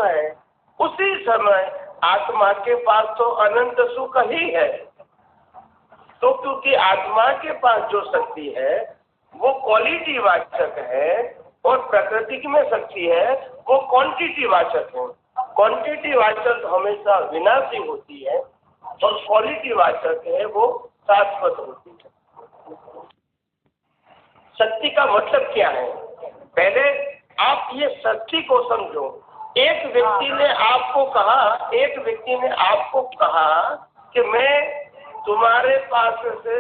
है, उसी समय आत्मा के पास तो अनंत सुख ही है। तो क्योंकि आत्मा के पास जो शक्ति है वो क्वालिटी वाचक है और प्रकृति में शक्ति है वो क्वांटिटी वाचक है। क्वांटिटी वाचक हमेशा विनाशी होती है और क्वालिटी वाचक है वो शाश्वत होती है। शक्ति का मतलब क्या है? पहले आप ये शक्ति को समझो। एक व्यक्ति ने आपको कहा कि मैं तुम्हारे पास से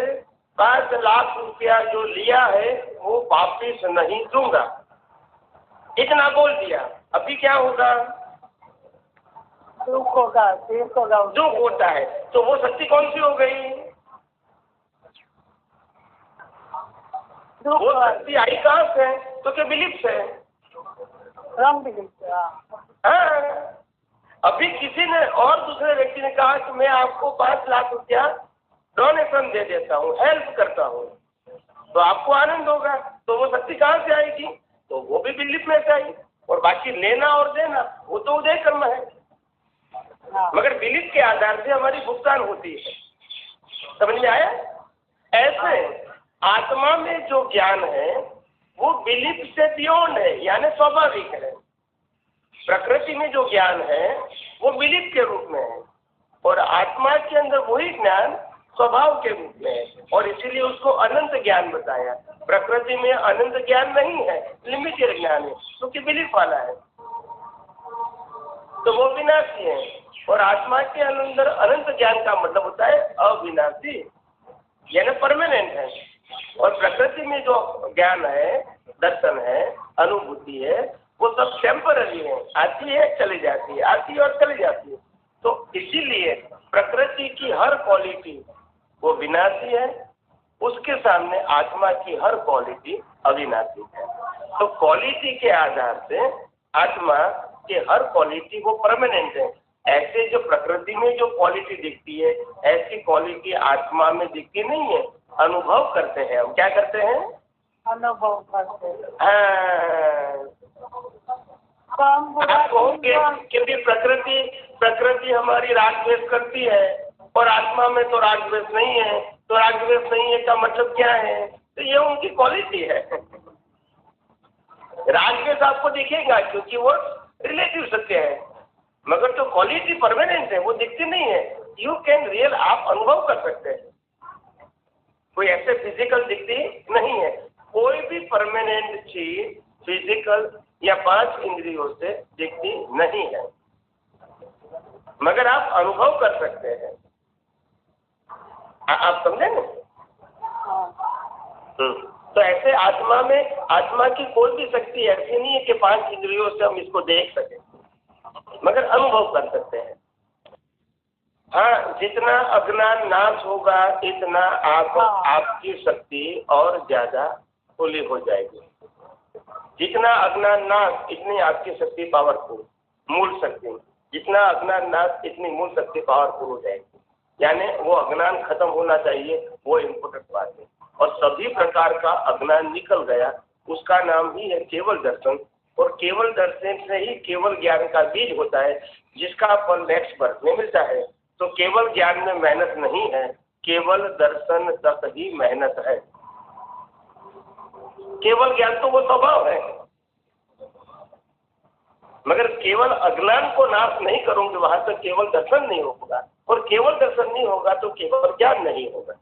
5 लाख रुपया जो लिया है वो वापिस नहीं दूंगा, इतना बोल दिया। अभी क्या होगा? दुख होगा, दुख होता है। तो वो शक्ति कौन सी हो गई? वो शक्ति आई कहाँ से? तो क्या बिलीफ से? रंग बिलीफ। हाँ। अभी किसी ने और दूसरे व्यक्ति ने कहा कि मैं आपको 5 लाख रुपया डोनेशन दे देता हूँ, हेल्प करता हूँ, तो आपको आनंद होगा। तो वो शक्ति कहाँ से आएगी? तो वो भी बिलीफ में से आई। और बाकी लेना और देना वो तो उदय कर्म है, मगर बिलीफ के आधार से हमारी भुगतान होती है। समझ में आया? ऐसे आत्मा में जो ज्ञान है वो बिलीफ से बियॉन्ड है, यानी स्वाभाविक है। प्रकृति में जो ज्ञान है वो बिलीफ के रूप में है और आत्मा के अंदर वही ज्ञान स्वभाव के रूप में है, और इसीलिए उसको अनंत ज्ञान बताया। प्रकृति में अनंत ज्ञान नहीं है, लिमिटेड ज्ञान है, क्योंकि बिलीफ वाला है, तो वो विनाशी है। और आत्मा के अंदर अनंत ज्ञान का मतलब होता है अविनाशी, यानी परमानेंट है। और प्रकृति में जो ज्ञान है, दर्शन है, अनुभूति है, वो सब टेम्पररी है, आती है चली जाती है, आती है और चली जाती है। तो इसीलिए प्रकृति की हर क्वालिटी वो विनाशी है, उसके सामने आत्मा की हर क्वालिटी अविनाशी है। तो क्वालिटी के आधार से आत्मा की हर क्वालिटी वो परमानेंट है। ऐसे जो प्रकृति में जो क्वालिटी दिखती है ऐसी क्वालिटी आत्मा में दिखती नहीं है, अनुभव करते हैं हम। क्या करते हैं? अनुभव करते हैं। आप कहोगे क्योंकि प्रकृति हमारी राग द्वेष करती है और आत्मा में तो राग द्वेष नहीं है, तो राग द्वेष नहीं है का मतलब क्या है? तो ये उनकी क्वालिटी है। राग द्वेष आपको दिखेगा क्योंकि वो रिलेटिव सत्य है, मगर तो क्वालिटी परमानेंट है, वो दिखती नहीं है। यू कैन रियल, आप अनुभव कर सकते हैं, कोई ऐसे फिजिकल दिखती नहीं है। कोई भी परमानेंट चीज फिजिकल या 5 इंद्रियों से दिखती नहीं है, मगर आप अनुभव कर सकते हैं। आप समझे ना? तो ऐसे आत्मा में, आत्मा की कोई भी शक्ति ऐसी नहीं है कि 5 इंद्रियों से हम इसको देख सकें, मगर अनुभव कर सकते हैं। हाँ, जितना अज्ञान नाश होगा इतना आपकी शक्ति और ज्यादा खुली हो जाएगी। जितना अज्ञान नाश इतनी आपकी शक्ति पावरफुल, मूल शक्ति। जितना अज्ञान नाश इतनी मूल शक्ति पावरफुल हो जाएगी। यानी वो अज्ञान खत्म होना चाहिए, वो इम्पोर्टेंट बात है। और सभी प्रकार का अज्ञान निकल गया, उसका नाम ही है केवल दर्शन। और केवल दर्शन से ही केवल ज्ञान का बीज होता है, जिसका फल नेक्स्ट बर्थ में मिलता है। तो केवल ज्ञान में मेहनत नहीं है, केवल दर्शन तक ही मेहनत है। केवल ज्ञान तो वो स्वभाव है, मगर केवल अज्ञान को नाश नहीं करोगे वहां तक केवल दर्शन नहीं होगा, और केवल दर्शन नहीं होगा तो केवल ज्ञान नहीं होगा।